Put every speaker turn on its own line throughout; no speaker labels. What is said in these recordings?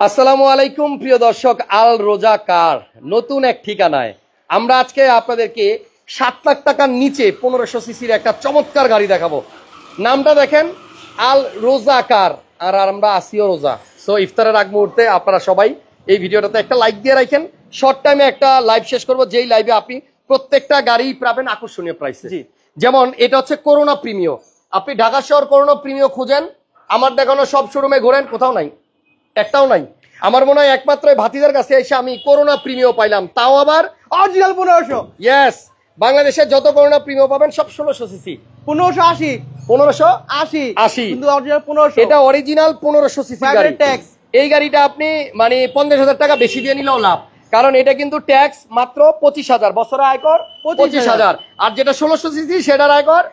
আসসালামু আলাইকুম প্রিয় দর্শক, আল রোজা কার নতুন এক ঠিকানায় আমরা আজকে আপনাদেরকে 7 লাখ টাকার নিচে 1500 সিসির একটা চমৎকার গাড়ি দেখাবো। নামটা দেখেন, আল রোজা কার। আর আমরা আসিও রোজা। সো ইফতারের আগ মুহূর্তে আপনারা সবাই এই ভিডিওটাতে একটা লাইক দিয়ে রাখেন। শর্ট টাইমে একটা লাইভ শেষ করব, যেই লাইভে আপনি প্রত্যেকটা গাড়ি পাবেন আকর্ষণীয় প্রাইসে। যেমন এটা হচ্ছে করোনা প্রিমিও। আপনি ঢাকা শহর করোনা প্রিমিও খুঁজেন, আমার দেখানো সব শোরুমে ঘোরেন, কোথাও নাই, একটাও নাই। আমার মনে হয় একমাত্র ভাতিজার কাছে এসে আমি করোনা প্রিমিও পাইলাম, তাও আবার
অরিজিনাল 1500।
ইয়েস, বাংলাদেশে যত করোনা প্রিমিও পাবেন সব 1600 সিসি।
1580
1580
কিন্তু অরিজিনাল 1500।
এটা অরিজিনাল 1500 সিসি গাড়ি।
ট্যাক্স
এই গাড়িটা আপনি মানে 50,000 টাকা বেশি দিয়ে নিলেও লাভ, কারণ এটা কিন্তু ট্যাক্স মাত্র 25,000, বছরে আয়কর 25,000। আর যেটা 1600 সিসি সেটার আয়কর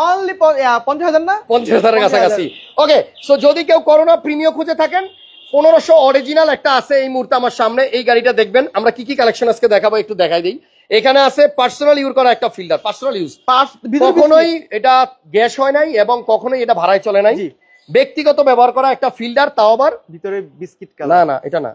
অনলি 50,000 না,
50,000 এর কাছাকাছি। ওকে, সো যদি কেউ করোনা প্রিমিও খুঁজে থাকেন, 1500 অরিজিনাল একটা আছে এই মুহূর্তে আমার সামনে। এই গাড়িটা দেখবেন, আমরা কি কি কালেকশন আজকে দেখাবো একটু দেখাই দিই। এখানে আছে পার্সোনাল ইউজ করা একটা ফিল্টার, পার্সোনাল ইউজ, কখনোই এটা গ্যাস হয় নাই এবং কখনোই এটা ভাড়ায় চলে নাই, ব্যক্তিগত ব্যবহার করা একটা ফিল্টার, তাও আবার
ভিতরে বিস্কিট
না
কালার।
না এটা না,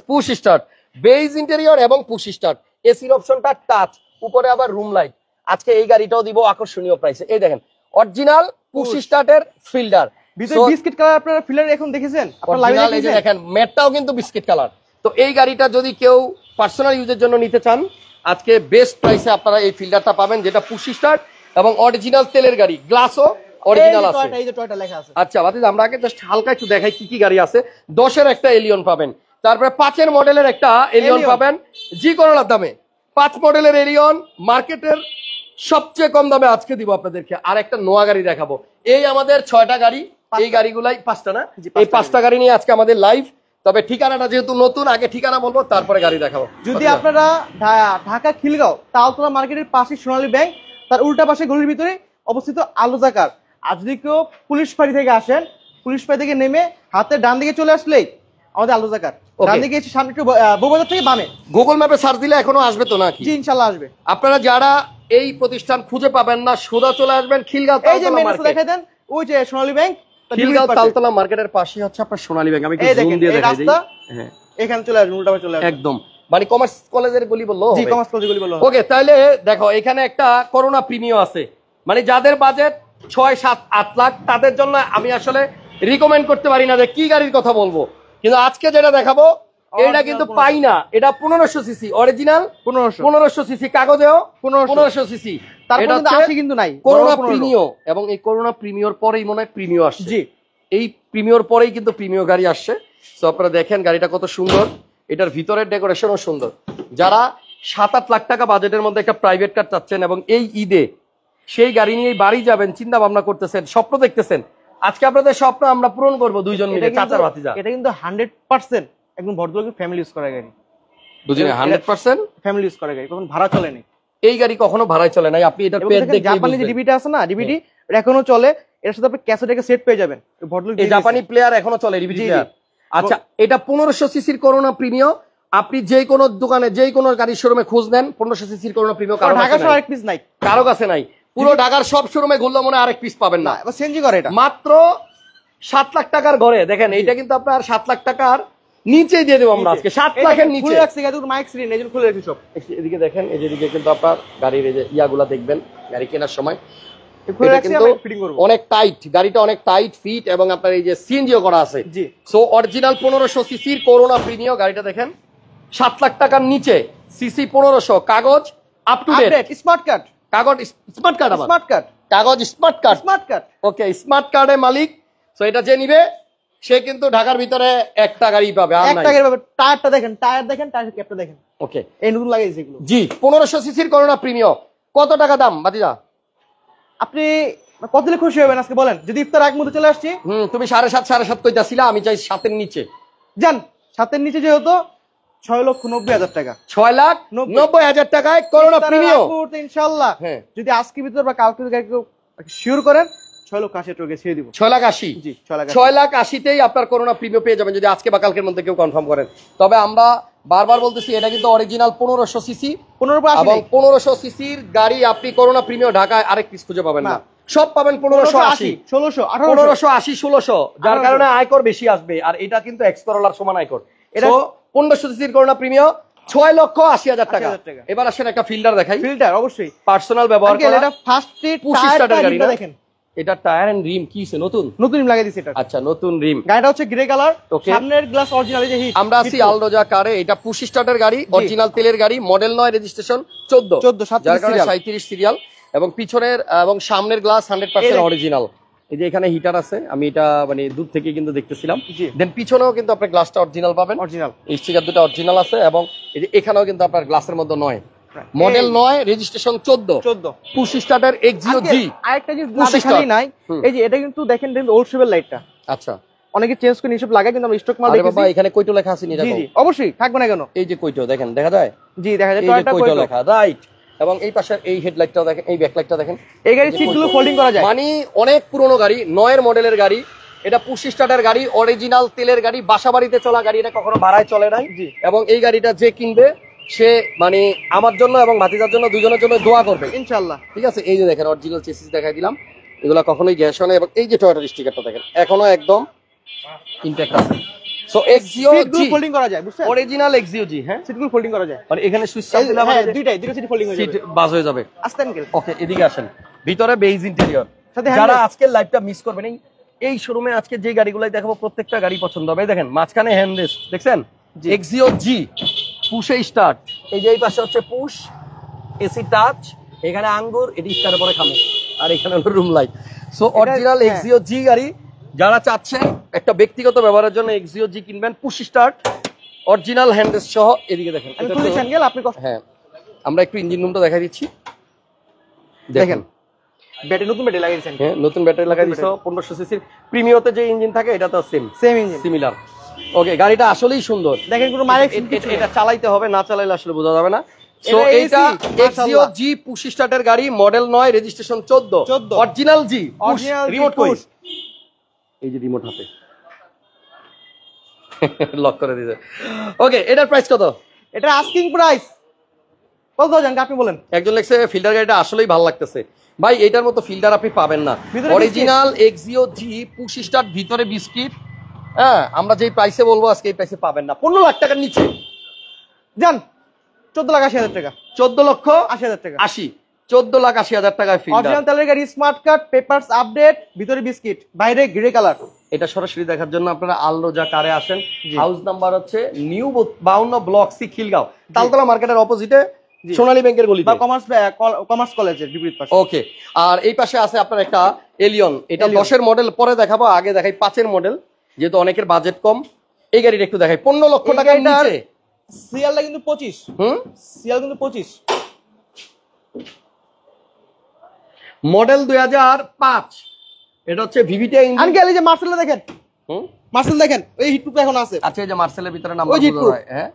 পুশ স্টার্ট, বেজ ইন্টেরিয়র এবং পুশ স্টার্ট, এসির অপশনটা টাচ, উপরে আবার রুম লাইট। আজকে এই গাড়িটাও দিব আকর্ষণীয় প্রাইসে। এই দেখেন অরিজিনাল পুশ স্টার্টের ফিল্টার,
ভিতরে বিস্কিট কালার। আপনারা ফিল্টার এখন দেখেছেন, আপনারা লাইভে দেখেছেন,
দেখেন ম্যাটটাও কিন্তু বিস্কিট কালার। তো এই গাড়িটা যদি কেউ পার্সোনাল ইউজের জন্য নিতে চান, আজকে বেস্ট প্রাইসে আপনারা এই ফিল্টারটা পাবেন, যেটা পুশ স্টার্ট এবং অরিজিনাল তেলের গাড়ি, গ্লাসও অরিজিনাল আছে।
এই যে টয়টা লেখা আছে।
আচ্ছা বাতিজ, আমরা আগে জাস্ট হালকা একটু দেখাই কি কি গাড়ি আছে। 10-এর একটা এলিয়ন পাবেন, তারপরে 5-এর মডেলের একটা এলিয়ন পাবেন জি করোনার দামে। 5 মডেলের এলিয়ন মার্কেটের সবচেয়ে কম দামে আজকে দিব আপনাদেরকে। আর একটা নোয়া গাড়ি দেখাবো। এই আমাদের 6টা গাড়ি, এই গাড়িগুলাই 5টা না, এই 5টা গাড়ি নিয়ে আজকে আমাদের লাইভ। তবে ঠিকানাটা যেহেতু নতুন, আগে ঠিকানা বলবো তারপরে গাড়ি দেখাবো।
যদি আপনারা ঢাকা খিলগাঁও তালতলা মার্কেটের পাশে সোনালী ব্যাংক, তার উল্টা পাশে গলির ভিতরে অবস্থিত আল রোজা কার। আর যদি কেউ পুলিশ ফাঁড়ি থেকে আসেন, পুলিশ ফাঁড়ি থেকে নেমে হাতে ডান দিকে চলে আসলেই আমাদের আল রোজা কার। ডান দিকে এসে সামনে একটু বউবাজার থেকে বামে
গুগল ম্যাপে সার্চ দিলে এখনো আসবে তো নাকি?
জি ইনশাআল্লাহ আসবে।
আপনারা যারা এই প্রতিষ্ঠান খুঁজে পাবেন না, সোজা চলে আসবেন খিলগাঁও।
এই যে মেন রাস্তা দেখাই দেন, ওই যে সোনালী ব্যাংক,
খিলগাঁও তালতলা মার্কেটের পাশে হচ্ছে আপনার সোনালী ব্যাংক। আমি একটু জুম দিয়ে দেখাই দিই। হ্যাঁ,
এখানে চলে আসবেন, উল্টা পাশে চলে আসবেন
একদম, মানে কমার্স কলেজের গলি বললো।
জি কমার্স কলেজের গলি বললো।
ওকে, তাহলে দেখো এখানে একটা করোনা প্রিমিয়াম আছে, মানে যাদের বাজেট 6, 7, 8 লাখ তাদের জন্য আমি আসলে রিকমেন্ড করতে পারি না যে কি গাড়ির কথা বলবো। কিন্তু আজকে যেটা দেখাবো এটা কিন্তু পাই না। এটা 1500 সিসি অরিজিনাল, 1500 সিসি কাগজেও 1500 সিসি।
তারপর কিন্তু 80 কিন্তু নাই,
করোনা প্রিমিয়াম। এবং এই করোনা প্রিমিয়ার পরেই মনে হয় প্রিমিয়াম আসছে। জি, এই প্রিমিয়ার পরেই কিন্তু প্রিমিয়াম গাড়ি আসছে। সো আপনারা দেখেন গাড়িটা কত সুন্দর, এটার ভিতরের ডেকোরেশনও সুন্দর। যারা 7-8 লাখ টাকা বাজেটের মধ্যে একটা প্রাইভেট কার চাচ্ছেন এবং এই ঈদে সেই গাড়ি নিয়ে বাড়ি যাবেন চিন্তা ভাবনা করতেছেন, স্বপ্ন দেখতেছেন, আজকে আপনাদের স্বপ্ন আমরা পূরণ করবো দুইজন মিলে, চাচার ভাতিজা।
এটা কিন্তু 100% একদম ভদ্রলোকের ফ্যামিলি ইউজ করা গাড়ি।
বুঝিনি, 100%
ফ্যামিলি ইউজ করা গাড়ি, কখন ভাড়া চলে নাই।
এই গাড়ি কখনো ভাড়ায় চলে নাই। আপনি এটা পেজ দেখে
জাপানি যে ডিবিটা আছে না, ডিবিটি এখনো চলে। এর সাথে আপনি ক্যাসেট একটা সেট পেয়ে যাবেন। ভদ্রলোক
এই জাপানি প্লেয়ার এখনো চলে, ডিবিটি প্লেয়ার। আচ্ছা, এটা 1500 সিসির করোনা প্রিমিয়াম। আপনি যে কোনো দোকানে যে কোনো গাড়ির শোরুমে খোঁজ নেন, 1500 সিসির করোনা প্রিমিয়াম কারো কাছে নাই, আরেক পিস নাই, কারো কাছে নাই। পুরো ঢাকার সব শোরুমে ঘুরলে মনে আরেক পিস পাবেন না।
এবার চেঞ্জ করে এটা
মাত্র 7 লাখ টাকার ঘরে দেখেন, এইটা কিন্তু আপনার 7 লাখ টাকার নিচে দিয়ে দেবো আমরা আজকে। 7 লাখের নিচে
খুলে রাখছি, কিন্তু মাইক স্ক্রিন এজন্য খুলে রাখছি সব।
এদিকে দেখেন, এই যেদিকে কিন্তু আপনার গাড়ির এই যে ইয়াগুলা দেখবেন গাড়ি কেনার সময় অনেক টাইট, গাড়িটা অনেক টাইট ফিট এবং আপনার এই যে সিএনজিও করা আছে। সো অরিজিনাল 1500 সিসির করোনা প্রিমিয়াম গাড়িটা দেখেন, 7 লাখ টাকার নিচে, সিসি 1500, কাগজ up to date,
smart card,
কাগজ স্মার্ট কার্ড,
স্মার্ট কার্ড,
কাগজ smart card,
smart card.
Okay, smart কার্ডের মালিক। সো এটা যে নিবে সে কিন্তু ঢাকার ভিতরে একটা গাড়ি পাবে, আর নাই
একটা গাড়ি পাবে। টায়ারটা দেখেন, টায়ার দেখেন, টায়ার ক্যাপটা দেখেন।
ওকে,
এই নতুন লাগাইছে এগুলো।
জি, 1500 সিসির করোনা প্রিমিয়াম। কত টাকা দাম বাতিজা?
আপনি কত দিলে খুশি হবেন আজকে বলেন? যদি ইফতার আগ মুহূর্তে চলে আসছি।
তুমি 7.5 7.5 কইতাছিলা, আমি চাই 7-এর নিচে
যান। 7-এর নিচে যেহেতু 6,90,000 টাকা,
6,90,000 টাকায় করোনা প্রিমিয়াম
ইনশাআল্লাহ। যদি আজকে ভিতর বা কালকে শিওর করেন 6,80,000 টাকা ছেড়ে দিব।
6,80,000,
জি
6,80,000তেই আপনার করোনা প্রিমিয়াম পেয়ে যাবেন যদি আজকে বা কালকের মধ্যে কেউ কনফার্ম করেন। তবে আমরা বারবার বলতেছি এটা কিন্তু অরিজিনাল 1500 সিসি, 1500 সিসির গাড়ি। আপনি করোনা প্রিমিয়াম ঢাকায় আরেক পিস খুঁজে পাবেন না। সব পাবেন 1580,
1600,
1580, 1600, যার কারণে আয়কর বেশি আসবে। আর এটা কিন্তু এক্স করোলার সমান আয়কর। এটা 1500 সিসির করোনা প্রিমিয়াম 6,80,000 টাকা। এবার আসেন একটা ফিল্টার দেখাই।
ফিল্টার অবশ্যই
পার্সোনাল ব্যবহার করা,
এটা ফার্স্ট
পুশ স্টার্টার গাড়ি না? দেখেন এটা টায়ার এন্ড রিম কিছে নতুন
রিম লাগিয়ে দিয়েছে এটা।
আচ্ছা, নতুন রিম।
গাড়িটা হচ্ছে গ্রে কালার, সামনের গ্লাস অরিজিনাল, এই যে হিট।
আমরা আছি আলরোজা কারে। এটা পুশ স্টার্টার গাড়ি, অরিজিনাল তেলের গাড়ি, মডেল 9, রেজিস্ট্রেশন 14, যার কারণে 37 সিরিয়াল। এবং পিছনের এবং সামনের গ্লাস 100% অরিজিনাল। এই যে এখানে হিটার আছে, আমি এটা মানে দূর থেকে কিন্তু দেখতেছিলাম। দেন পিছনেও কিন্তু আপনার গ্লাসটা অরিজিনাল পাবেন, অরিজিনাল স্টিকার দুটো অরিজিনাল আছে। এবং এই যে এখানেও কিন্তু আপনার গ্লাসের মধ্যে 9, model 9, registration 14, push starter Axio জি।
আরেকটা জিনিস না দেখালেই নাই, এই যে এটা কিন্তু দেখেন ওল্ড শেপের লাইটটা।
আচ্ছা,
অনেকে চেঞ্জ করে নিশব লাগায়, কিন্তু আমরা স্টক মাল দেখেছি।
বাবা এখানে কয়টো লেখা আছে নি?
জি জি অবশ্যই থাকবে না কেন?
এই যে কয়টো দেখেন, দেখা যায়?
জি দেখা যায়,
টয়োটা কয়টো লেখা, রাইট। এবং এই পাশের এই হেডলাইটটাও দেখেন, এই ব্যাকলাইটটা দেখেন।
এই গাড়ির সিটগুলো ফোল্ডিং করা যায়,
মানে অনেক পুরনো গাড়ি, 9 এর মডেলের গাড়ি। এটা পুশ স্টার্টার গাড়ি, অরিজিনাল তেলের গাড়ি, বাসাবাড়িতে চলা গাড়ি, এটা কখনো ভাড়ায় চলে নাই। এবং এই গাড়িটা যে কিনবে সে মানে আমার জন্য এবং ভাতিজার জন্য, দুজনের জন্য দোয়া করবে
ইনশাআল্লাহ।
ঠিক আছে? এই যে দেখেন অরিজিনাল চেসিস দেখাই দিলাম, এগুলা কখনোই গ্যাস হয় না। এবং এই যে টয়োটার স্টিকারটা দেখেন, এখনো একদম ইনট্যাক্ট আছে। সো এক্সিও জি
ফোল্ডিং করা যায়, বুঝছেন?
অরিজিনাল এক্সিও জি। হ্যাঁ,
সিটগুলো ফোল্ডিং করা যায়,
মানে এখানে সুইচ চাপ দিলে আমাদের
দুইটা সিট ফোল্ডিং হয়ে যাবে,
সিট বাজ হয়ে যাবে।
আসতেন কেন?
ওকে, এদিকে আসেন। ভিতরে বেজ ইন্টেরিয়র।
সাথে
যারা আজকের লাইভটা মিস করবেন, এই শোরুমে আজকে যে গাড়িগুলাই দেখাবো প্রত্যেকটা গাড়ি পছন্দ হবে। দেখেন মাঝখানে হ্যান্ড রেস্ট দেখছেন, এক্সিও জি, পুশে স্টার্ট। এই যে এই পাশে হচ্ছে পুশ, এসি টাচ, এখানে আঙ্গুর, এটি স্টারের পরে খামে, আর এখানে হলো room light. So original Axio জি গাড়ি যারা চাচ্ছেন একটা ব্যক্তিগত ব্যবহারের জন্য এক্সিও জি কিনবেন, push start, original hand rest সহ। এদিকে দেখেন, হ্যাঁ আমরা একটু ইঞ্জিন রুমটা দেখাই দিচ্ছি। দেখেন
ব্যাটারি, নতুন ব্যাটারি লাগিয়েছেন।
হ্যাঁ, নতুন ব্যাটারি লাগাই দিছো। 1500 সিসির প্রিমিয়তে যে ইঞ্জিন থাকে এটা তো সেম ইঞ্জিন, সিমিলার। ওকে, গাড়িটা আসলেই সুন্দর।
দেখেন কোনো মাইলেজ,
এটা চালাইতে হবে, না চালাইলে আসলে বোঝা যাবে না। সো এইটা এক্সিও জি পুশ স্টার্টের গাড়ি, মডেল 9, রেজিস্ট্রেশন 14, অরিজিনাল জি, রিমোট কই? এই যে রিমোট হাতে লক করে দিয়েছে। ওকে, এটার প্রাইস কত?
এটা আস্কিং প্রাইস কত জানেন আপনি বলেন?
একজন লেখছে ফিল্টার গাড়িটা আসলেই ভালো লাগতেছে। ভাই এটার মতো ফিল্টার আপনি পাবেন না। Original Axio G push start, ভিতরে বিস্কিট। হ্যাঁ, আমরা যেই প্রাইসে বলবো আজকে এই প্রাইসে পাবেন না। 15 লাখ টাকার নিচে
জান, 14,80,000 টাকা,
14,80,000 টাকা, 14,80,000 টাকায় ফিল্টার।
অরিজিনাল তেলের গাড়ি, স্মার্ট কার্ড, পেপারস আপডেট, ভিতরে বিস্কিট, বাইরে গ্রে কালার।
এটা সরাসরি দেখার জন্য আপনারা আলরোজা কারে আসেন। হাউস নাম্বার হচ্ছে new 52 block C, Khilgaon, Taltola মার্কেটের অপোজিটে সোনালী ব্যাংকের গলিতে,
বা কমার্স কলেজের বিপরীত পাশে।
ওকে, আর এই পাশে আছে আপনার একটা এলিয়ন। এটা 10 এর মডেল, পরে দেখাবো, আগে দেখাই 5 এর মডেল, যেহেতু অনেকের বাজেট কম। এই গাড়িটা একটু দেখাই, 15 লক্ষ টাকার নিচে।
সিরিয়ালটা কিন্তু 25, সিরিয়াল কিন্তু 25,
মডেল 2005। এটা হচ্ছে ভিভিটিআই ইঞ্জিন।
আনকে এই যে মার্সেলটা দেখেন, মার্সেল দেখেন, এই হিটপ্রুফ এখন আছে।
আচ্ছা, এই যে মার্সেলের ভিতরে নাম্বার বোঝা যায়। হ্যাঁ,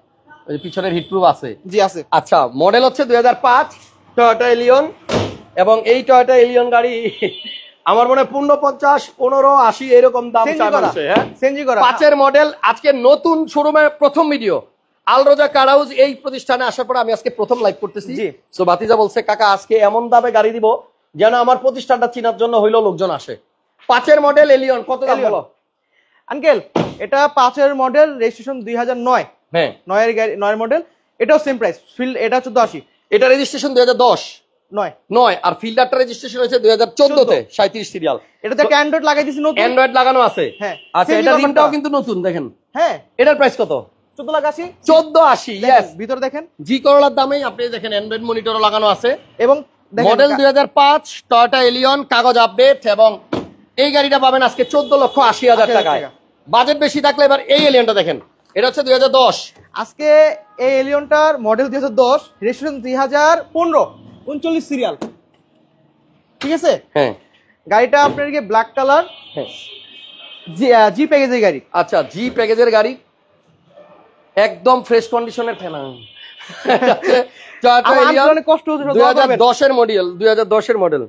ওই যে পিছনের হিটপ্রুফ আছে।
জি আছে।
আচ্ছা, মডেল হচ্ছে 2005, টয়োটা এলিয়ন। এবং এই টয়োটা এলিয়ন গাড়ি আমার মনে 50, 15, 80 এরকম দাম চায় মানুষে। হ্যাঁ, সেনজি করা 5 এর মডেল। আজকে নতুন শোরুমে প্রথম ভিডিও, আলরোজা কার হাউস। এই প্রতিষ্ঠানে আসার পরে আমি আজকে প্রথম লাইভ করতেছি। সো ভাতিজা বলছে কাকা আজকে এমন দামে গাড়ি দিব যেন আমার প্রতিষ্ঠানটা চিনার জন্য হইলো লোকজন আসে। 5 এর মডেল এলিয়ন কত দাম বলো
আঙ্কেল? এটা 5 এর মডেল, রেজিস্ট্রেশন 2009। হ্যাঁ, 9 এর গাড়ি, 9 এর মডেল, এটাও সেম প্রাইস। ফিল্ড এটা 1480,
এটা রেজিস্ট্রেশন 2010, 9, আর ফিল্ডারটা রেজিস্ট্রেশন হয়েছে 2014 তে, 37 সিরিয়াল।
এটাতে একটা অ্যান্ড্রয়েড লাগাই দিয়েছি, নতুন অ্যান্ড্রয়েড
লাগানো আছে। হ্যাঁ, আচ্ছা, এটা রিমটাও কিন্তু নতুন দেখেন।
হ্যাঁ,
এটার প্রাইস কত?
14,80,
14,80। ইয়েস,
ভিতরে দেখেন
জি করোলার দামেই আপনি দেখেন অ্যান্ড্রয়েড মনিটরও লাগানো আছে।
এবং
মডেল 2005, টয়োটা এলিয়ন, কাগজ আপডেট। এবং এই গাড়িটা পাবেন আজকে 14,80,000 টাকায়। বাজেট বেশি থাকলে এবার এই এলিয়নটা দেখেন, এটা হচ্ছে 2010।
আজকে এই এলিয়নটার মডেল 2010, রেজিস্ট্রেশন 2015, 39 সিরিয়াল। ঠিক আছে?
হ্যাঁ,
গাড়িটা আপনার কি ব্ল্যাক কালার, জি প্যাকেজের গাড়ি।
আচ্ছা, জি প্যাকেজের গাড়ি, একদম ফ্রেশ কন্ডিশনের ফেনা। টয়োটা এলিয়ন
অনেক কষ্ট হচ্ছে,
2010 এর মডেল, 2010 এর মডেল।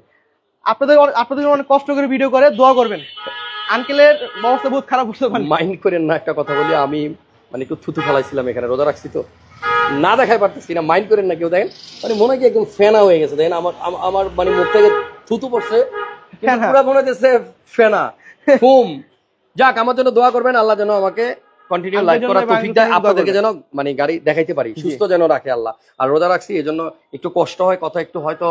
আপনাদের অনেক কষ্ট করে ভিডিও করে, দোয়া করবেন। আঙ্কেলের অবস্থা বহুত খারাপ হচ্ছে,
মাইন্ড করেন না। একটা কথা বলি, আমি মানে একটু থুতু ফেলাইছিলাম এখানে, রোজা রাখছি তো না দেখাই পারতেছি না, মাইন্ড করেন না কেউ। দেখেন মানে মনে হয় একদম ফেনা হয়ে গেছে। দেখেন আমার মানে মুখ থেকে থুতু পড়ছে,
ফেনা।
পুরা মনে হচ্ছে ফেনা ফুম। যাক, আমার জন্য দোয়া করবেন, আল্লাহ যেন আমাকে কন্টিনিউ লাইভ করার তৌফিক দেয়, আপনাদেরকে যেন মানে গাড়ি দেখাইতে পারি, সুস্থ যেন রাখে আল্লাহ। আর রোজা রাখছি এজন্য একটু কষ্ট হয়, কথা একটু হয়তো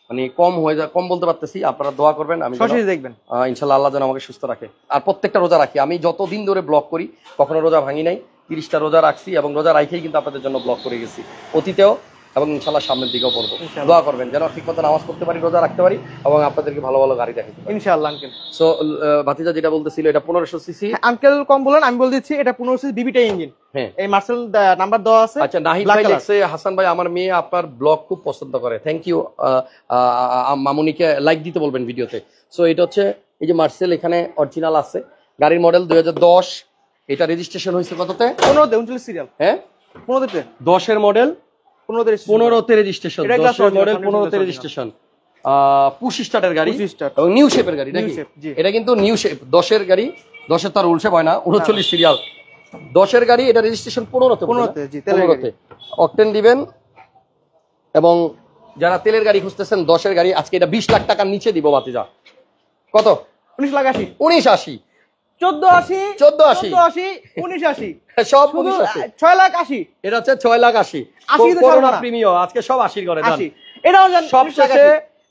মানে কম হয়ে যায়, কম বলতে পারতেছি, আপনারা দোয়া করবেন। আমি
সরাসরি দেখবেন
ইনশাল্লাহ আল্লাহ যেন আমাকে সুস্থ রাখে। আর প্রত্যেকটা রোজা রাখি, আমি যতদিন ধরে ব্লগ করি কখনো রোজা ভাঙি নাই, 30টা রোজা রাখছি এবং রোজা রাখেই কিন্তু আপনাদের জন্য ব্লগ করে গেছি অতীতেও, এবং ইনশাল্লাহ সামনের দিকেও করবো। দোয়া করবেন যেন ঠিক মতো নামাজ পড়তে পারি, রোজা রাখতে পারি এবং আপনাদেরকে ভালো ভালো গাড়ি দেখাতে পারি
ইনশাআল্লাহ আঙ্কেল।
সো ভাতিজা যেটা বলতেছিল এটা 1500 সিসি।
আঙ্কেল কম বলেন, আমি বলে দিচ্ছি এটা 15 সিসি বিবিটা ইঞ্জিন।
হ্যাঁ,
এই মার্সেল নাম্বার দেওয়া আছে।
আচ্ছা, নাহিদ ভাই লিখছে, হাসান ভাই আমার মেয়ে আপনার ব্লগ খুব পছন্দ করে, থ্যাংক ইউ। মামুনিকে লাইক দিতে বলবেন ভিডিওতে। সো এটা হচ্ছে এই যে মার্সেল, এখানে অরিজিনাল আছে, গাড়ির মডেল 2010, এটা রেজিস্ট্রেশন হয়েছে কততে?
15 সিরিয়াল।
হ্যাঁ,
15
10 মডেল,
15
রেজিস্ট্রেশন,
এটা glass
10 model,
original,
15 registration, push স্টার্টের গাড়ি
25 স্টার।
এবং নিউ শেপের গাড়ি নাকি?
New shape, জি।
এটা কিন্তু নিউ শেপ, 10 গাড়ি, 10 তার উল্সেপ হয় না, 39 সিরিয়াল, 10 গাড়ি, এটা রেজিস্ট্রেশন 15
জি, তেলের গাড়ি।
অকটেন দিবেন। এবং যারা তেলের গাড়ি খুঁজতেছেন 10 গাড়ি, আজকে এটা 20 লাখ টাকার নিচে দিব ভাতিজা। কত?
19,80,000,
1980,
14,80,000,
14,80,
14,80,000, 19,80,000,
সব
শুধু
1980।
6,80,000,
এটা হচ্ছে 6,80,000।
80 তে
করোনা
ছাড়বো না।
প্রিমিয়াম আজকে সব 80 করে দেন।
80 এটাও জান।
সবশেষে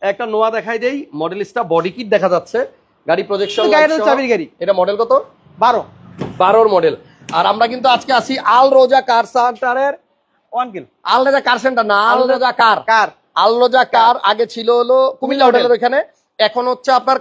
একটা নোয়া দেখাই দেই, মডেলিস্টা বডি কিট দেখা যাচ্ছে, গাড়ি প্রজেকশন,
গাড়ির চাবির গাড়ি।
এটা মডেল কত?
12
মডেল। আর আমরা কিন্তু আজকে আসি আল রোজা কার সেন্টারের,
আঙ্কেল।
আল রোজা কার সেন্টার না, আল রোজা কার।
কার
আল রোজা কার আগে ছিল হলো কুমিল্লা হোটেলের ওখানে, এখন হচ্ছে আপনার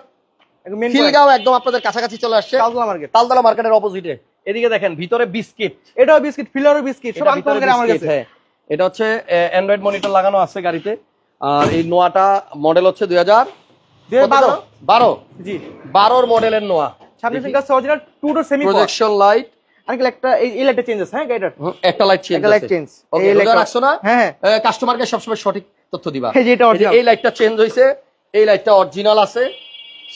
মেন
খিলগাঁও, একদম আপনাদের কাছাকাছি চলে আসছে,
কালতলা মার্কেট।
তালতলা মার্কেটের অপোজিটে। এদিকে দেখেন ভিতরে বিস্কিট,
এটাও বিস্কিট, ফিলারও বিস্কিট, সব
এটা
আঙ্কেল
ভিতরে
আমার
বিস্কিট,
কাছে।
হ্যাঁ। এটা হচ্ছে অ্যান্ড্রয়েড মনিটর লাগানো আছে গাড়িতে। আর এই নোয়াটা মডেল হচ্ছে 2012,
জি,
12 মডেলের নোয়া।
সামনে সিঙ্গার অরিজিনাল টু ডোর সেমি
প্রজেকশন লাইট,
আঙ্কেল একটা এই লাইটটা চেঞ্জ আছে। হ্যাঁ গাড়িটার
একটা লাইট চেঞ্জ
একটা লাইট চেঞ্জ।
ওকে,
এই
রোজা
লাইটটা
রাখছো না?
হ্যাঁ
কাস্টমারকে সবসময় সঠিক তথ্য দিবা।
এই যে এটা original।
এই লাইটটা চেঞ্জ হইছে, এই লাইটটা অরিজিনাল আছে।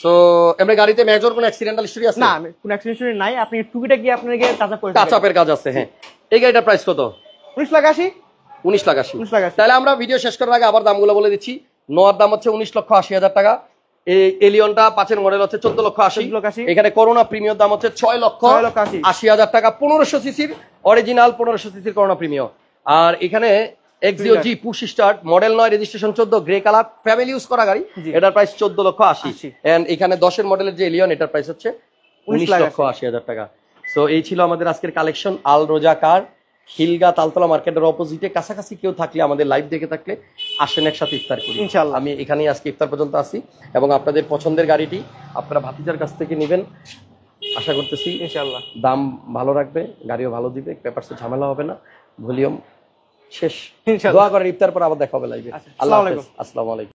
সো এমনি গাড়িতে মেজর কোনো অ্যাক্সিডেন্টাল হিস্টরি আছে
না, কোনো অ্যাক্সিডেন্ট নাই। আপনি টুকিটা গিয়ে আপনাকে টাচ আপ করে
টাচ আপের কাজ আছে, হ্যাঁ। এই গাড়িটার প্রাইস কত?
19,80,000,
19,80,000।
19,80,000।
তাহলে আমরা ভিডিও শেষ করার আগে আবার দামগুলো বলে দিচ্ছি। নোয়ার দাম হচ্ছে 19,80,000 টাকা। এই এলিয়নটা 5 মডেল হচ্ছে 14,80,000।
14,80,000।
এখানে করোনা প্রিমিয়াম দাম হচ্ছে 6,80,000 টাকা, 1500 সিসির অরিজিনাল, 1500 সিসির করোনা প্রিমিয়াম। আর এখানে Axio G push start, model 9, registration 14, grey colour, family use করা গাড়ি,
জি।
এটার প্রাইস 14,80,000।
80,000।
এন্ড এখানে 10 মডেলের যে এলিয়ন, এটার প্রাইস হচ্ছে 19,80,000 টাকা। সো এই ছিল আমাদের আজকের কালেকশন। আল রোজা কার, খিলগা তালতলা মার্কেটের অপোজিটে। কাছাকাছি কেউ থাকলে, আমাদের লাইভ দেখে থাকলে আসেন, একসাথে ইফতার করি
ইনশাআল্লাহ।
আমি এখানেই আজকে ইফতার পর্যন্ত আসি, এবং আপনাদের পছন্দের গাড়িটি আপনারা ভাতিজার কাছ থেকে নেবেন আশা করতেছি।
ইনশাআল্লাহ
দাম ভালো রাখবে, গাড়িও ভালো দিবে, পেপারসে ঝামেলা হবে না, ভলিউম শেষ।
ইনশাআল্লাহ।
দোয়া করেন, ইফতার পর আবার দেখা হবে লাইভে।
আচ্ছা,
আল্লাহ
আসসালামু
হাফেজ, আসসালামু আলাইকুম।